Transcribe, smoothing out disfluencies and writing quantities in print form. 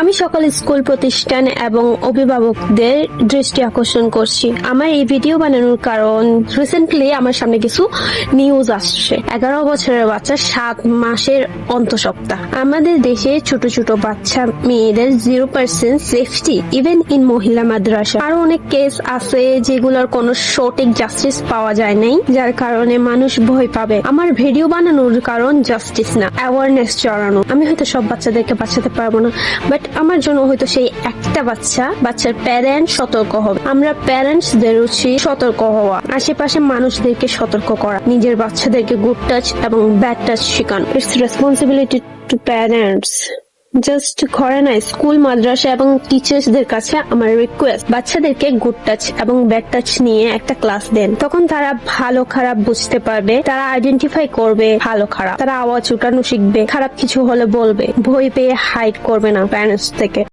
আমি সকল স্কুল প্রতিষ্ঠান এবং অভিভাবকদের দৃষ্টি আকর্ষণ করছি। আমার এই ভিডিও বানানোর কারণ রিসেন্টলি আমার সামনে কিছু নিউজ আসছে। 11 বছরের বাচ্চা 7 মাসের অন্তঃসত্ত্বা। আমাদের দেশে ছোট ছোট বাচ্চা মেয়েদের 0% সেফটি ইভেন ইন মহিলা মাদ্রাসা। আরো অনেক কেস আছে যেগুলোর কোনো সঠিক জাস্টিস পাওয়া যায় নাই, যার কারণে মানুষ ভয় পাবে। আমার ভিডিও বানানোর কারণ জাস্টিস না, অ্যাওয়ারনেস ছড়ানো। আমি হয়তো সব বাচ্চাদেরকে বাঁচাতে পারবো না, বাট আমার জন্য হয়তো সেই একটা বাচ্চার প্যারেন্টস সতর্ক হবে। আমরা প্যারেন্টসদের উচিত সতর্ক হওয়া, আশেপাশে মানুষদেরকে সতর্ক করা, নিজের বাচ্চাদেরকে গুড টাচ এবং ব্যাড টাচ শেখানো। It's responsibility to parents. Just ঘরে নাই, স্কুল, মাদ্রাসা এবং টিচার্সদের কাছে আমার রিকোয়েস্ট, বাচ্চাদেরকে গুড টাচ এবং ব্যাড টাচ নিয়ে একটা ক্লাস দেন। তখন তারা ভালো খারাপ বুঝতে পারবে, তারা আইডেন্টিফাই করবে ভালো খারাপ, তারা আওয়াজ উঠানো শিখবে, খারাপ কিছু হলে বলবে, ভয় পেয়ে হাইড করবে না প্যারেন্টস থেকে।